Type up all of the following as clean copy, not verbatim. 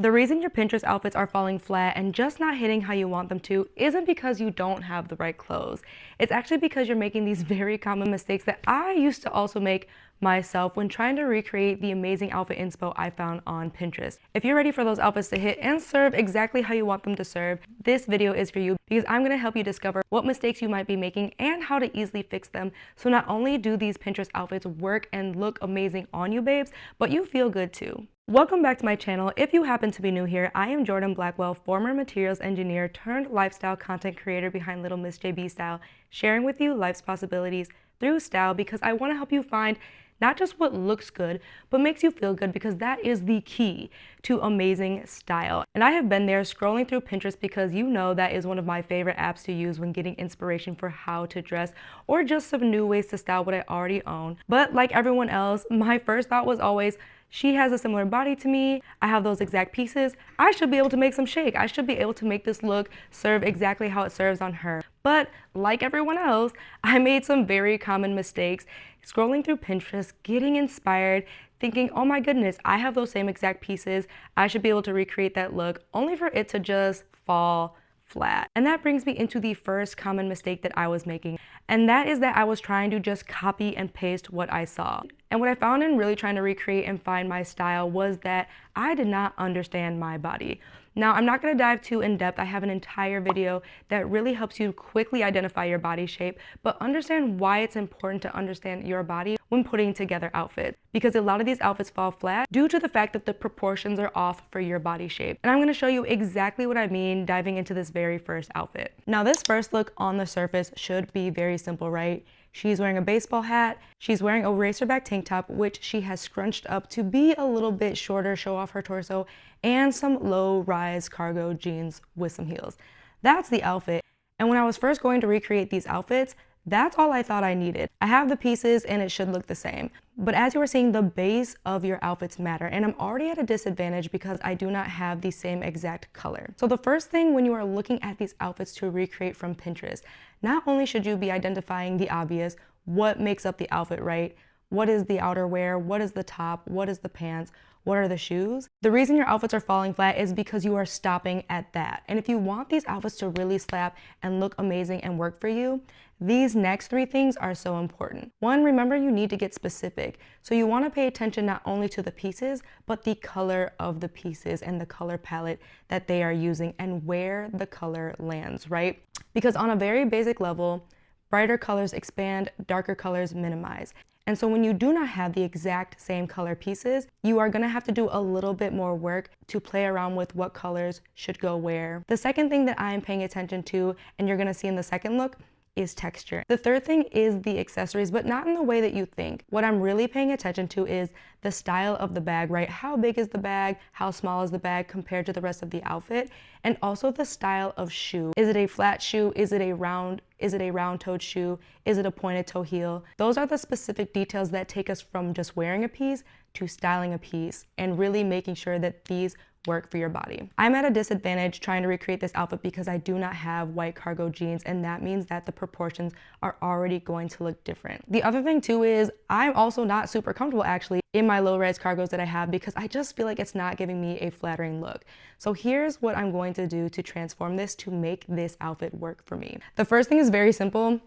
The reason your Pinterest outfits are falling flat and just not hitting how you want them to isn't because you don't have the right clothes. It's actually because you're making these very common mistakes that I used to also make myself when trying to recreate the amazing outfit inspo I found on Pinterest. If you're ready for those outfits to hit and serve exactly how you want them to serve, this video is for you because I'm going to help you discover what mistakes you might be making and how to easily fix them. So not only do these Pinterest outfits work and look amazing on you babes, but you feel good too. Welcome back to my channel. If you happen to be new here, I am Jordan Blackwell, former materials engineer turned lifestyle content creator behind Little Miss JB Style, sharing with you life's possibilities through style because I want to help you find not just what looks good, but makes you feel good, because that is the key to amazing style. And I have been there scrolling through Pinterest because you know that is one of my favorite apps to use when getting inspiration for how to dress or just some new ways to style what I already own. But like everyone else, my first thought was always, she has a similar body to me, I have those exact pieces, I should be able to make some shake. I should be able to make this look serve exactly how it serves on her. But like everyone else, I made some very common mistakes scrolling through Pinterest, getting inspired, thinking, oh my goodness, I have those same exact pieces, I should be able to recreate that look, only for it to just fall flat. And that brings me into the first common mistake that I was making, and that is that I was trying to just copy and paste what I saw. And what I found in really trying to recreate and find my style was that I did not understand my body. Now, I'm not going to dive too in depth. I have an entire video that really helps you quickly identify your body shape, but understand why it's important to understand your body when putting together outfits. Because a lot of these outfits fall flat due to the fact that the proportions are off for your body shape. And I'm going to show you exactly what I mean diving into this very first outfit. Now, this first look on the surface should be very simple, right? She's wearing a baseball hat, she's wearing a racerback tank top, which she has scrunched up to be a little bit shorter, show off her torso, and some low-rise cargo jeans with some heels. That's the outfit. And when I was first going to recreate these outfits, that's all I thought I needed. I have the pieces and it should look the same. But as you were seeing, the base of your outfits matter, and I'm already at a disadvantage because I do not have the same exact color. So the first thing when you are looking at these outfits to recreate from Pinterest, not only should you be identifying the obvious, what makes up the outfit, right? What is the outerwear? What is the top? What is the pants? What are the shoes? The reason your outfits are falling flat is because you are stopping at that. And if you want these outfits to really slap and look amazing and work for you, these next three things are so important. One, remember you need to get specific. So you want to pay attention not only to the pieces, but the color of the pieces and the color palette that they are using and where the color lands, right? Because on a very basic level, brighter colors expand, darker colors minimize. And so when you do not have the exact same color pieces, you are going to have to do a little bit more work to play around with what colors should go where. The second thing that I am paying attention to, and you're going to see in the second look, is texture. The third thing is the accessories, but not in the way that you think. What I'm really paying attention to is the style of the bag, right? How big is the bag? How small is the bag compared to the rest of the outfit? And also the style of shoe. Is it a flat shoe? Is it a round-toed shoe? Is it a pointed toe heel? Those are the specific details that take us from just wearing a piece to styling a piece and really making sure that these work for your body. I'm at a disadvantage trying to recreate this outfit because I do not have white cargo jeans, and that means that the proportions are already going to look different. The other thing too is I'm also not super comfortable actually in my low-rise cargos that I have because I just feel like it's not giving me a flattering look. So here's what I'm going to do to transform this to make this outfit work for me. The first thing is very simple.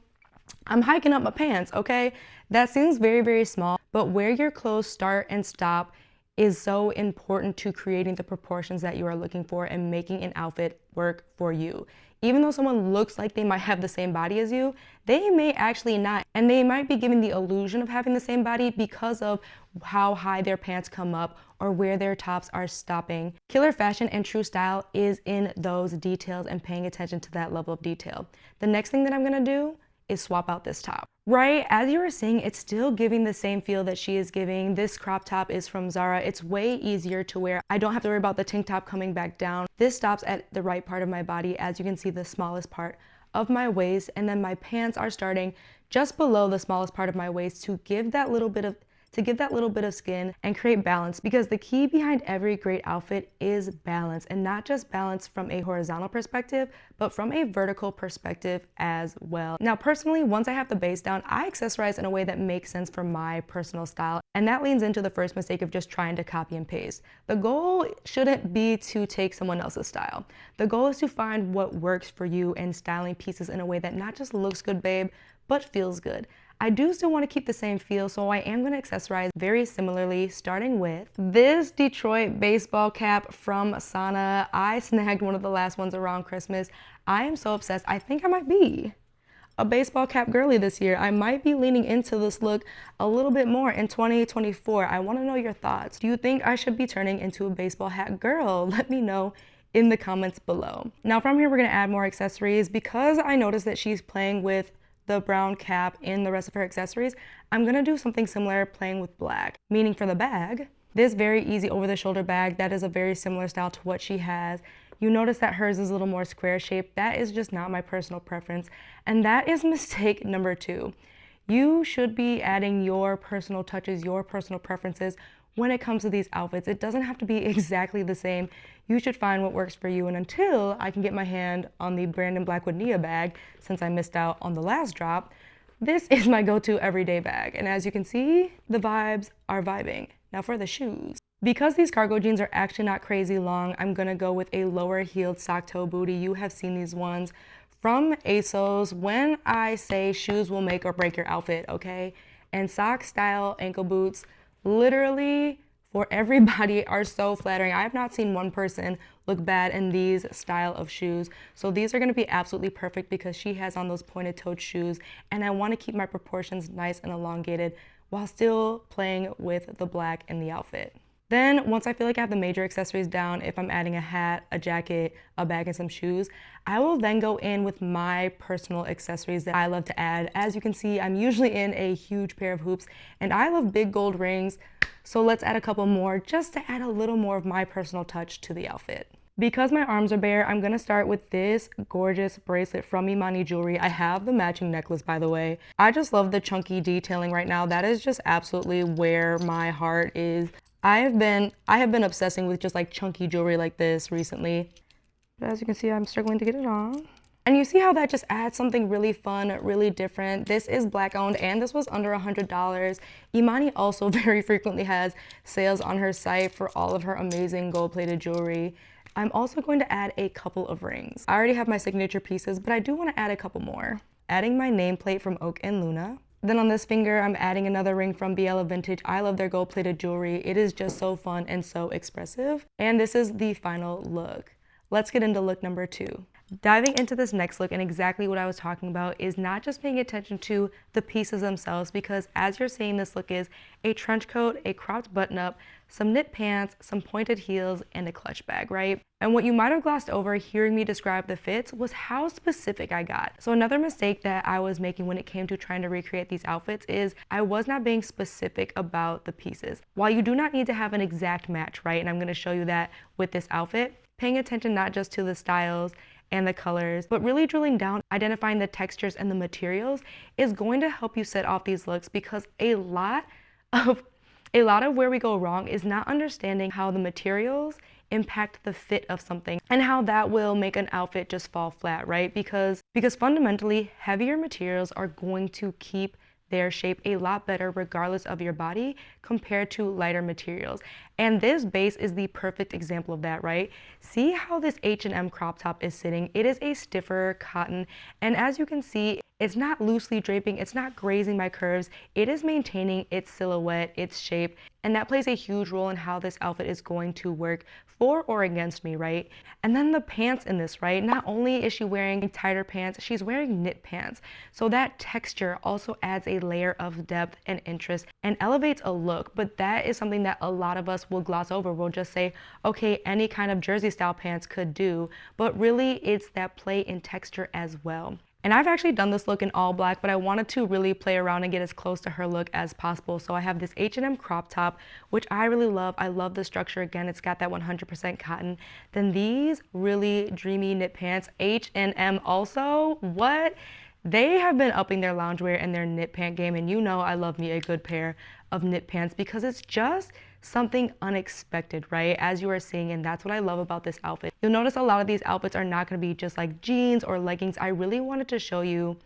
I'm hiking up my pants, okay? That seems very, very small, but where your clothes start and stop is so important to creating the proportions that you are looking for and making an outfit work for you. Even though someone looks like they might have the same body as you, they may actually not. And they might be giving the illusion of having the same body because of how high their pants come up or where their tops are stopping. Killer fashion and true style is in those details and paying attention to that level of detail. The next thing that I'm gonna do is swap out this top. Right, as you were seeing, it's still giving the same feel that she is giving. This crop top is from Zara. It's way easier to wear. I don't have to worry about the tank top coming back down. This stops at the right part of my body, as you can see, the smallest part of my waist, and then my pants are starting just below the smallest part of my waist to give that little bit of to give that little bit of skin and create balance, because the key behind every great outfit is balance, and not just balance from a horizontal perspective, but from a vertical perspective as well. Now, personally, once I have the base down, I accessorize in a way that makes sense for my personal style, and that leans into the first mistake of just trying to copy and paste. The goal shouldn't be to take someone else's style. The goal is to find what works for you and styling pieces in a way that not just looks good, babe, but feels good. I do still want to keep the same feel, so I am going to accessorize very similarly, starting with this Detroit baseball cap from Sana. I snagged one of the last ones around Christmas. I am so obsessed. I think I might be a baseball cap girly this year. I might be leaning into this look a little bit more in 2024. I want to know your thoughts. Do you think I should be turning into a baseball hat girl? Let me know in the comments below. Now from here, we're going to add more accessories. Because I noticed that she's playing with the brown cap in the rest of her accessories, I'm gonna do something similar, playing with black. Meaning for the bag, this very easy over the shoulder bag, that is a very similar style to what she has. You notice that hers is a little more square shaped. That is just not my personal preference. And that is mistake number 2. You should be adding your personal touches, your personal preferences when it comes to these outfits. It doesn't have to be exactly the same. You should find what works for you. And until I can get my hand on the Brandon Blackwood Nia bag, since I missed out on the last drop, this is my go-to everyday bag. And as you can see, the vibes are vibing. Now for the shoes. Because these cargo jeans are actually not crazy long, I'm gonna go with a lower heeled sock toe booty. You have seen these ones from ASOS. When I say shoes will make or break your outfit, okay? And sock style ankle boots, literally for everybody, are so flattering. I have not seen one person look bad in these style of shoes. So these are going to be absolutely perfect because she has on those pointed toed shoes, and I want to keep my proportions nice and elongated while still playing with the black in the outfit. Then once I feel like I have the major accessories down, if I'm adding a hat, a jacket, a bag, and some shoes, I will then go in with my personal accessories that I love to add. As you can see, I'm usually in a huge pair of hoops, and I love big gold rings. So let's add a couple more just to add a little more of my personal touch to the outfit. Because my arms are bare, I'm gonna start with this gorgeous bracelet from Imani Jewelry. I have the matching necklace, by the way. I just love the chunky detailing right now. That is just absolutely where my heart is. I have been obsessing with just like chunky jewelry like this recently. But as you can see, I'm struggling to get it on. And you see how that just adds something really fun, really different. This is black owned and this was under $100. Imani also very frequently has sales on her site for all of her amazing gold plated jewelry. I'm also going to add a couple of rings. I already have my signature pieces, but I do want to add a couple more. Adding my nameplate from Oak and Luna. Then on this finger, I'm adding another ring from Biella Vintage. I love their gold plated jewelry. It is just so fun and so expressive. And this is the final look. Let's get into look number 2. Diving into this next look, and exactly what I was talking about is not just paying attention to the pieces themselves, because as you're seeing, this look is a trench coat, a cropped button up, some knit pants, some pointed heels, and a clutch bag, right? And what you might have glossed over hearing me describe the fits was how specific I got. So another mistake that I was making when it came to trying to recreate these outfits is I was not being specific about the pieces. While you do not need to have an exact match, right? And I'm going to show you that with this outfit, paying attention not just to the styles and the colors, but really drilling down, identifying the textures and the materials is going to help you set off these looks, because a lot of where we go wrong is not understanding how the materials impact the fit of something and how that will make an outfit just fall flat, right? Because fundamentally, heavier materials are going to keep their shape a lot better regardless of your body compared to lighter materials. And this base is the perfect example of that, right? See how this H&M crop top is sitting? It is a stiffer cotton, and as you can see, it's not loosely draping, it's not grazing my curves, it is maintaining its silhouette, its shape, and that plays a huge role in how this outfit is going to work for or against me, right? And then the pants in this, right? Not only is she wearing tighter pants, she's wearing knit pants. So that texture also adds a layer of depth and interest and elevates a look, but that is something that a lot of us will gloss over. We'll just say, okay, any kind of jersey style pants could do, but really it's that play in texture as well. And I've actually done this look in all black, but I wanted to really play around and get as close to her look as possible. So I have this H&M crop top, which I really love. I love the structure. Again, it's got that 100% cotton. Then these really dreamy knit pants, H&M also, what? They have been upping their loungewear and their knit pant game, and you know I love me a good pair of knit pants because it's just something unexpected, right? As you are seeing, and that's what I love about this outfit. You'll notice a lot of these outfits are not going to be just like jeans or leggings. I really wanted to show you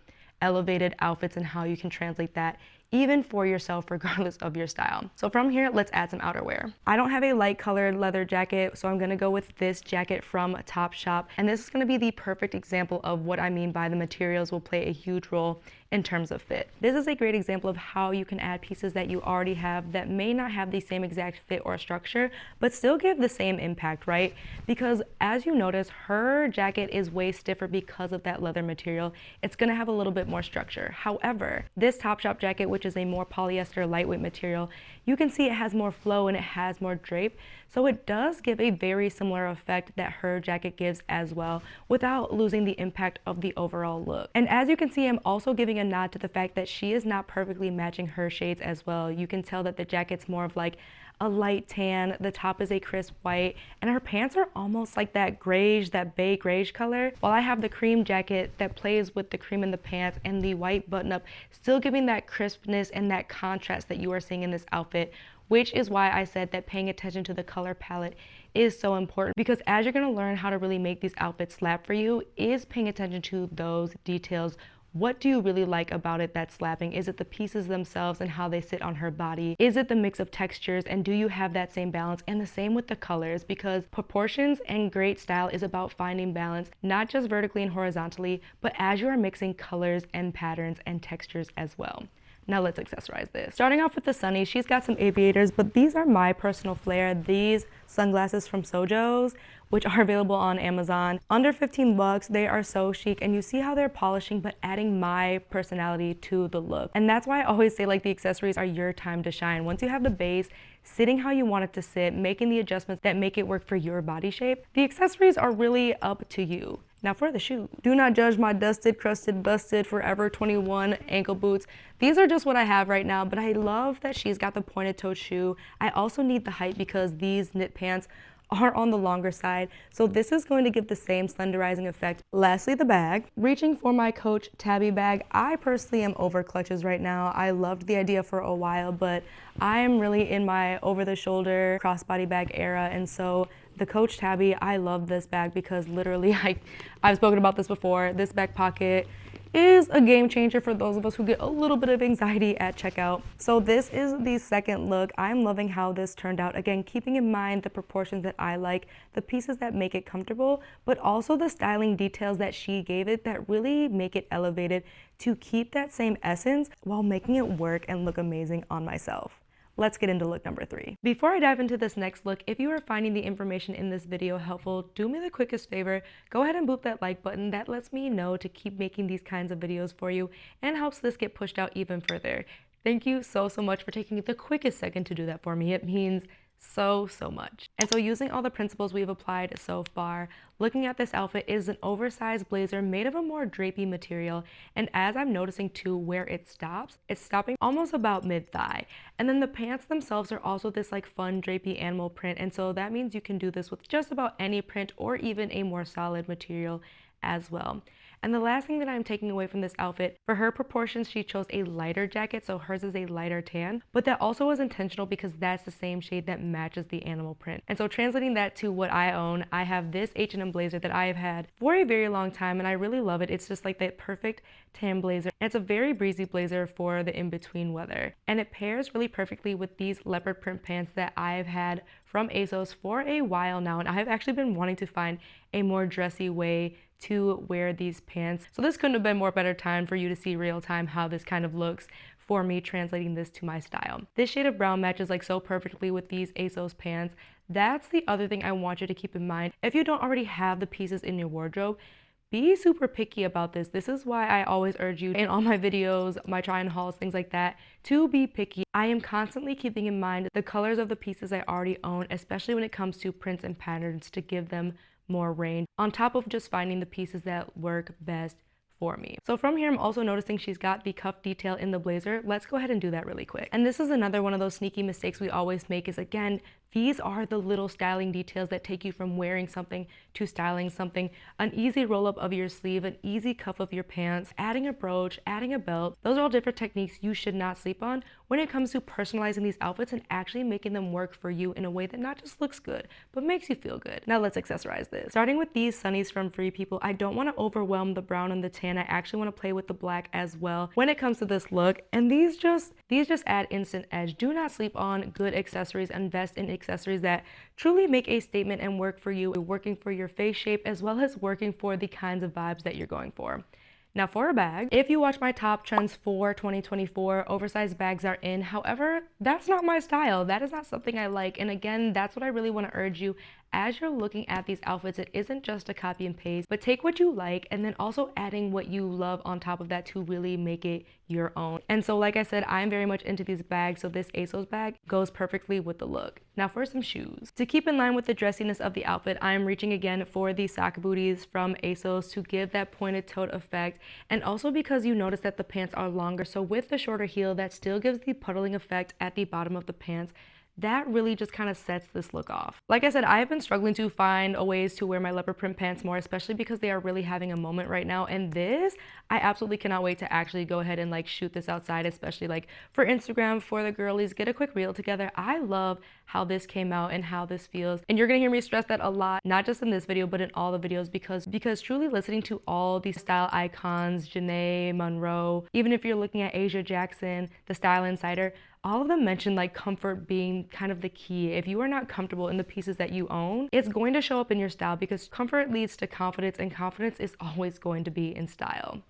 elevated outfits and how you can translate that even for yourself regardless of your style. So from here, let's add some outerwear. I don't have a light colored leather jacket, so I'm gonna go with this jacket from Topshop, and this is gonna be the perfect example of what I mean by the materials will play a huge role in terms of fit. This is a great example of how you can add pieces that you already have that may not have the same exact fit or structure, but still give the same impact, right? Because as you notice, her jacket is way stiffer because of that leather material. It's gonna have a little bit more structure. However, this Topshop jacket, which is a more polyester lightweight material, you can see it has more flow and it has more drape. So it does give a very similar effect that her jacket gives as well without losing the impact of the overall look. And as you can see, I'm also giving a nod to the fact that she is not perfectly matching her shades as well. You can tell that the jacket's more of like a light tan, the top is a crisp white, and her pants are almost like that grayish, that beige grayish color, while I have the cream jacket that plays with the cream in the pants and the white button up, still giving that crispness and that contrast that you are seeing in this outfit, which is why I said that paying attention to the color palette is so important, because as you're gonna learn how to really make these outfits slap for you is paying attention to those details. What do you really like about it that's slapping? Is it the pieces themselves and how they sit on her body? Is it the mix of textures, and do you have that same balance? And the same with the colors, because proportions and great style is about finding balance, not just vertically and horizontally, but as you are mixing colors and patterns and textures as well. Now let's accessorize this. Starting off with the sunnies, she's got some aviators, but these are my personal flair. These sunglasses from Sojo's, which are available on Amazon. Under 15 bucks, they are so chic, and you see how they're polishing but adding my personality to the look. And that's why I always say like the accessories are your time to shine. Once you have the base, sitting how you want it to sit, making the adjustments that make it work for your body shape, the accessories are really up to you. Now for the shoe, do not judge my dusted, crusted, busted Forever 21 ankle boots. These are just what I have right now, but I love that she's got the pointed toe shoe. I also need the height because these knit pants are on the longer side, so this is going to give the same slenderizing effect. Lastly, the bag. Reaching for my Coach tabby bag. I personally am over clutches right now. I loved the idea for a while, but I am really in my over-the-shoulder crossbody bag era, and so the Coach tabby, I love this bag because literally, I've spoken about this before, this back pocket is a game changer for those of us who get a little bit of anxiety at checkout. So this is the second look. I'm loving how this turned out. Again, keeping in mind the proportions that I like, the pieces that make it comfortable, but also the styling details that she gave it that really make it elevated to keep that same essence while making it work and look amazing on myself. Let's get into look number 3. Before I dive into this next look, if you are finding the information in this video helpful, do me the quickest favor, go ahead and boop that like button. That lets me know to keep making these kinds of videos for you and helps this get pushed out even further. Thank you so much for taking the quickest second to do that for me. It means so much. And so using all the principles we've applied so far, looking at this outfit is an oversized blazer made of a more drapey material, and as I'm noticing too where it stops, it's stopping almost about mid-thigh. And then the pants themselves are also this like fun drapey animal print, and so that means you can do this with just about any print or even a more solid material as well. And the last thing that I'm taking away from this outfit, for her proportions, she chose a lighter jacket, so hers is a lighter tan, but that also was intentional because that's the same shade that matches the animal print. And so translating that to what I own, I have this H&M blazer that I have had for a very long time, and I really love it. It's just like that perfect tan blazer. And it's a very breezy blazer for the in-between weather. And it pairs really perfectly with these leopard print pants that I've had from ASOS for a while now, and I've actually been wanting to find a more dressy way to wear these pants. So this couldn't have been more better time for you to see real time how this kind of looks for me translating this to my style. This shade of brown matches like so perfectly with these ASOS pants. That's the other thing I want you to keep in mind. If you don't already have the pieces in your wardrobe, be super picky about this. This is why I always urge you in all my videos, my try and hauls, things like that, to be picky. I am constantly keeping in mind the colors of the pieces I already own, especially when it comes to prints and patterns, to give them more range, on top of just finding the pieces that work best for me. So from here, I'm also noticing she's got the cuff detail in the blazer. Let's go ahead and do that really quick. And this is another one of those sneaky mistakes we always make, is again, These are the little styling details that take you from wearing something to styling something. An easy roll up of your sleeve, an easy cuff of your pants, adding a brooch, adding a belt. Those are all different techniques you should not sleep on when it comes to personalizing these outfits and actually making them work for you in a way that not just looks good, but makes you feel good. Now let's accessorize this. Starting with these sunnies from Free People, I don't want to overwhelm the brown and the tan. I actually want to play with the black as well when it comes to this look. And these just add instant edge. Do not sleep on good accessories. Invest in accessories that truly make a statement and work for you, working for your face shape as well as working for the kinds of vibes that you're going for. Now for a bag, if you watch my top trends for 2024, oversized bags are in. However, that's not my style. That is not something I like. And again, that's what I really want to urge you as you're looking at these outfits. It isn't just a copy and paste, but take what you like and then also adding what you love on top of that to really make it your own. And so like I said, I'm very much into these bags, so this ASOS bag goes perfectly with the look. Now for some shoes. To keep in line with the dressiness of the outfit, I'm reaching again for the sock booties from ASOS to give that pointed toed effect, and also because you notice that the pants are longer, so with the shorter heel that still gives the puddling effect at the bottom of the pants. That really just kind of sets this look off. Like I said, I have been struggling to find ways to wear my leopard print pants more, especially because they are really having a moment right now. And this, I absolutely cannot wait to actually go ahead and like shoot this outside, especially like for Instagram, for the girlies, get a quick reel together. I love how this came out and how this feels. And you're gonna hear me stress that a lot, not just in this video, but in all the videos, because truly listening to all these style icons, Janae, Monroe, even if you're looking at Asia Jackson, the Style Insider, all of them mention like comfort being kind of the key. If you are not comfortable in the pieces that you own, it's going to show up in your style because comfort leads to confidence, and confidence is always going to be in style.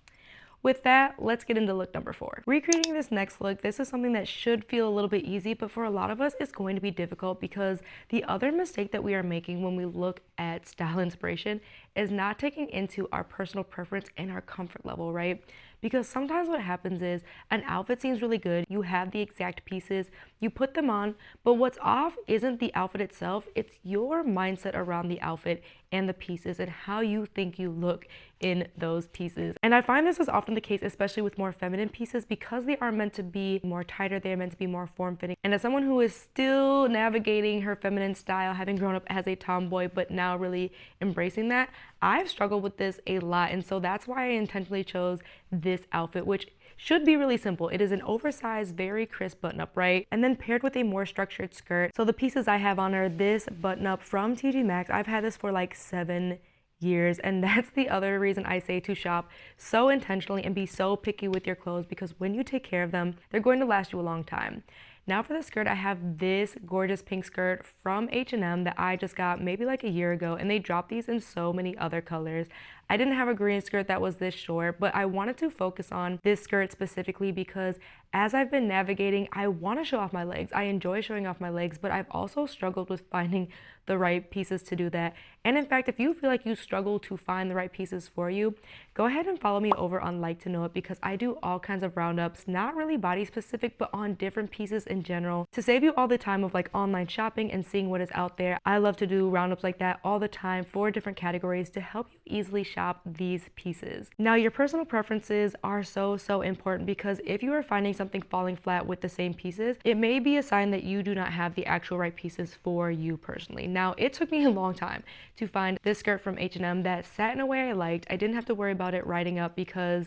With that, let's get into look number 4. Recreating this next look, this is something that should feel a little bit easy, but for a lot of us, it's going to be difficult because the other mistake that we are making when we look at style inspiration is not taking into our personal preference and our comfort level, right? Because sometimes what happens is an outfit seems really good, you have the exact pieces, you put them on, but what's off isn't the outfit itself, it's your mindset around the outfit and the pieces and how you think you look in those pieces. And I find this is often the case, especially with more feminine pieces, because they are meant to be more tighter, they're meant to be more form-fitting. And as someone who is still navigating her feminine style, having grown up as a tomboy, but now really embracing that, I've struggled with this a lot. And so that's why I intentionally chose this outfit, which should be really simple. It is an oversized, very crisp button-up, right? And then paired with a more structured skirt. So the pieces I have on are this button-up from TJ Maxx. I've had this for like 7 years, and that's the other reason I say to shop so intentionally and be so picky with your clothes, because when you take care of them, they're going to last you a long time. Now for the skirt, I have this gorgeous pink skirt from H&M that I just got maybe like a year ago, and they dropped these in so many other colors. I didn't have a green skirt that was this short, but I wanted to focus on this skirt specifically because as I've been navigating, I want to show off my legs. I enjoy showing off my legs, but I've also struggled with finding the right pieces to do that. And in fact, if you feel like you struggle to find the right pieces for you, go ahead and follow me over on Like to Know It, because I do all kinds of roundups, not really body specific, but on different pieces in general to save you all the time of like online shopping and seeing what is out there. I love to do roundups like that all the time for different categories to help you easily shop these pieces. Now, your personal preferences are so important, because if you are finding something falling flat with the same pieces, it may be a sign that you do not have the actual right pieces for you personally. Now, it took me a long time to find this skirt from H&M that sat in a way I liked. I didn't have to worry about it riding up because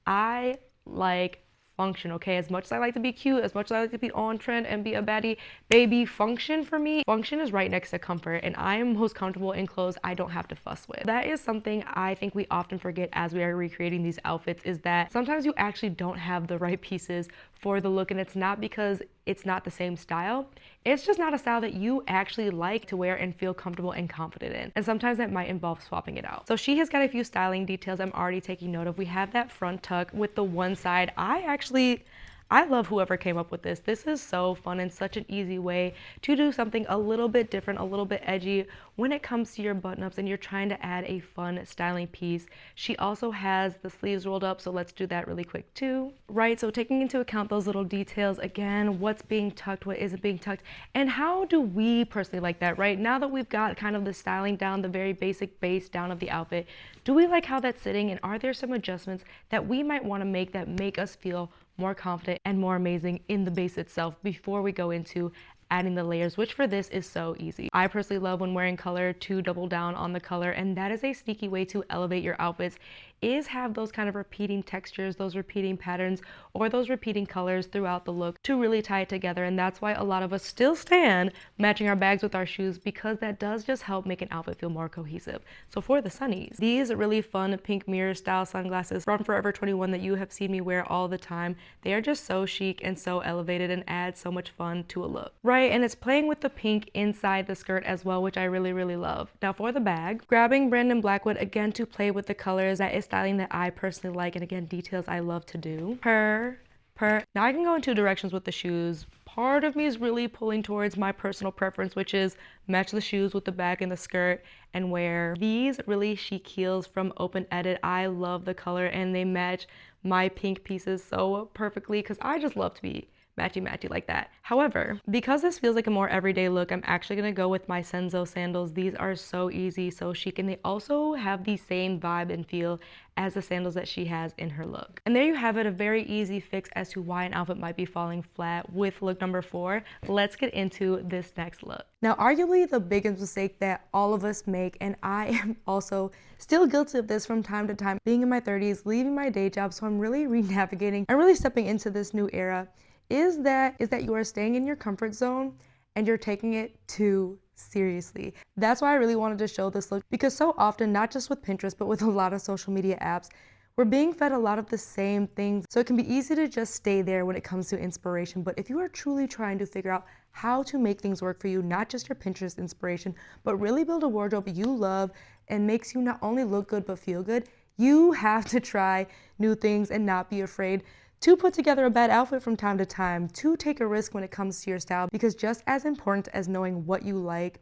I like function, okay? As much as I like to be cute, as much as I like to be on trend and be a baddie, baby, function for me, function is right next to comfort, and I am most comfortable in clothes I don't have to fuss with. That is something I think we often forget as we are recreating these outfits, is that sometimes you actually don't have the right pieces for the look, and it's not because it's not the same style. It's just not a style that you actually like to wear and feel comfortable and confident in. And sometimes that might involve swapping it out. So she has got a few styling details I'm already taking note of. We have that front tuck with the one side. I love whoever came up with this. This is so fun and such an easy way to do something a little bit different, a little bit edgy when it comes to your button-ups and you're trying to add a fun styling piece. She also has the sleeves rolled up, so let's do that really quick too. Right, so taking into account those little details, again, what's being tucked, what isn't being tucked, and how do we personally like that, right? Now that we've got kind of the styling down, the very basic base down of the outfit, do we like how that's sitting, and are there some adjustments that we might want to make that make us feel more confident and more amazing in the base itself before we go into adding the layers, which for this is so easy. I personally love when wearing color to double down on the color, and that is a sneaky way to elevate your outfits, is have those kind of repeating textures, those repeating patterns, or those repeating colors throughout the look to really tie it together. And that's why a lot of us still stand matching our bags with our shoes, because that does just help make an outfit feel more cohesive. So for the sunnies, these really fun pink mirror style sunglasses from Forever 21 that you have seen me wear all the time, they are just so chic and so elevated and add so much fun to a look. Right, and it's playing with the pink inside the skirt as well, which I really love. Now for the bag, grabbing Brandon Blackwood again to play with the colors. That is styling that I personally like, and again, details I love to do. Now I can go in two directions with the shoes. Part of me is really pulling towards my personal preference, which is match the shoes with the bag and the skirt and wear these really chic heels from Open Edit. I love the color and they match my pink pieces so perfectly because I just love to be matchy like that. However, because this feels like a more everyday look, I'm actually gonna go with my Senzo sandals. These are so easy, so chic, and they also have the same vibe and feel as the sandals that she has in her look. And there you have it, a very easy fix as to why an outfit might be falling flat with look number 4. Let's get into this next look. Now, arguably the biggest mistake that all of us make, and I am also still guilty of this from time to time, being in my 30s, leaving my day job, so I'm really re-navigating and really stepping into this new era, is that you are staying in your comfort zone and you're taking it too seriously. That's why I really wanted to show this look, because so often, not just with Pinterest, but with a lot of social media apps, we're being fed a lot of the same things. So it can be easy to just stay there when it comes to inspiration. But if you are truly trying to figure out how to make things work for you, not just your Pinterest inspiration, but really build a wardrobe you love and makes you not only look good, but feel good, you have to try new things and not be afraid to put together a bad outfit from time to time, to take a risk when it comes to your style, because just as important as knowing what you like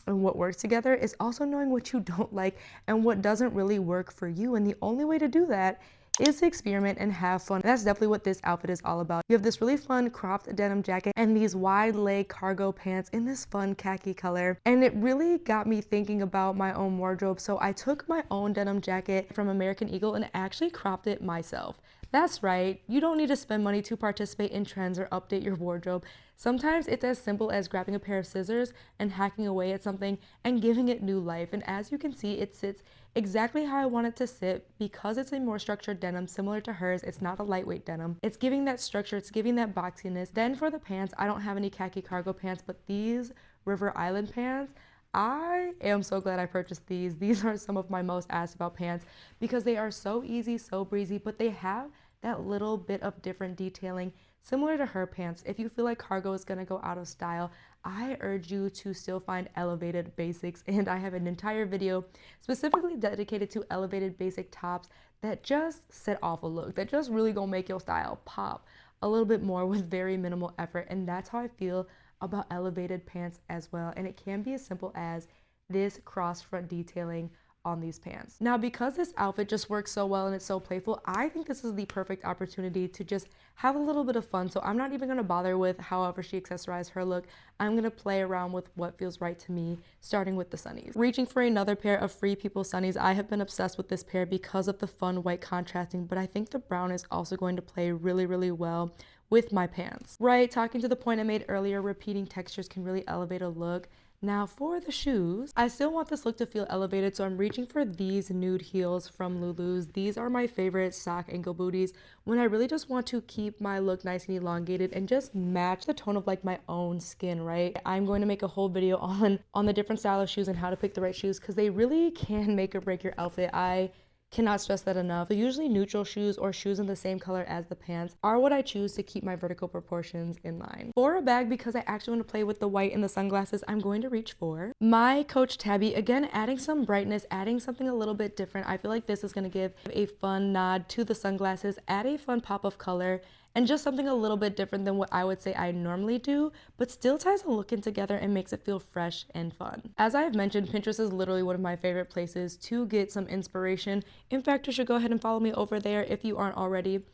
and what works together is also knowing what you don't like and what doesn't really work for you. And the only way to do that is to experiment and have fun. And that's definitely what this outfit is all about. You have this really fun cropped denim jacket and these wide leg cargo pants in this fun khaki color. And it really got me thinking about my own wardrobe. So I took my own denim jacket from American Eagle and actually cropped it myself. That's right, you don't need to spend money to participate in trends or update your wardrobe. Sometimes it's as simple as grabbing a pair of scissors and hacking away at something and giving it new life. And as you can see, it sits exactly how I want it to sit because it's a more structured denim similar to hers. It's not a lightweight denim. It's giving that structure, it's giving that boxiness. Then for the pants, I don't have any khaki cargo pants, but these River Island pants, I am so glad I purchased these. These are some of my most asked about pants because they are so easy, so breezy, but they have that little bit of different detailing similar to her pants. If you feel like cargo is gonna go out of style, I urge you to still find elevated basics, and I have an entire video specifically dedicated to elevated basic tops that just set off a look, that just really gonna make your style pop a little bit more with very minimal effort. And that's how I feel about elevated pants as well. And it can be as simple as this cross front detailing on these pants. Now, because this outfit just works so well and it's so playful, I think this is the perfect opportunity to just have a little bit of fun. So I'm not even gonna bother with however she accessorized her look. I'm gonna play around with what feels right to me, starting with the sunnies. Reaching for another pair of Free People sunnies. I have been obsessed with this pair because of the fun white contrasting, but I think the brown is also going to play really well with my pants. Right, talking to the point I made earlier, repeating textures can really elevate a look. Now for the shoes, I still want this look to feel elevated, so I'm reaching for these nude heels from Lulu's. These are my favorite sock ankle booties when I really just want to keep my look nice and elongated and just match the tone of like my own skin, right? I'm going to make a whole video on the different style of shoes and how to pick the right shoes because they really can make or break your outfit. I cannot stress that enough. So usually neutral shoes or shoes in the same color as the pants are what I choose to keep my vertical proportions in line. For a bag, because I actually want to play with the white and the sunglasses, I'm going to reach for my Coach Tabby. Again, adding some brightness, adding something a little bit different. I feel like this is going to give a fun nod to the sunglasses, add a fun pop of color, and just something a little bit different than what I would say I normally do, but still ties the look in together and makes it feel fresh and fun. As I have mentioned, Pinterest is literally one of my favorite places to get some inspiration. In fact, you should go ahead and follow me over there if you aren't already,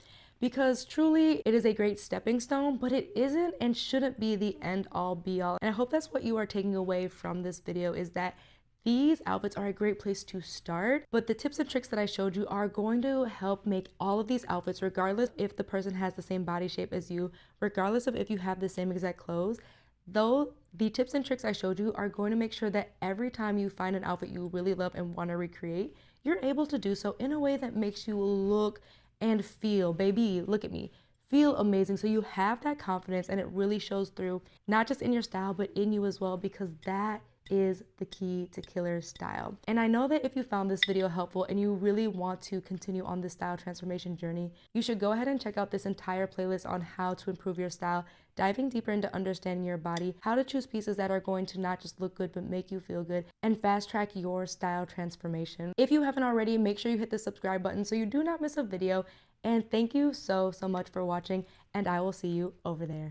because truly it is a great stepping stone, but it isn't and shouldn't be the end all be all. And I hope that's what you are taking away from this video, is that these outfits are a great place to start, but the tips and tricks that I showed you are going to help make all of these outfits, regardless if the person has the same body shape as you, regardless of if you have the same exact clothes, Though the tips and tricks I showed you are going to make sure that every time you find an outfit you really love and want to recreate, you're able to do so in a way that makes you look and feel, baby, look at me, feel amazing. So you have that confidence and it really shows through, not just in your style, but in you as well, because that is the key to killer style. And I know that if you found this video helpful and you really want to continue on this style transformation journey, you should go ahead and check out this entire playlist on how to improve your style, diving deeper into understanding your body, how to choose pieces that are going to not just look good but make you feel good, and fast track your style transformation. If you haven't already, make sure you hit the subscribe button so you do not miss a video. And thank you so much for watching, and I will see you over there.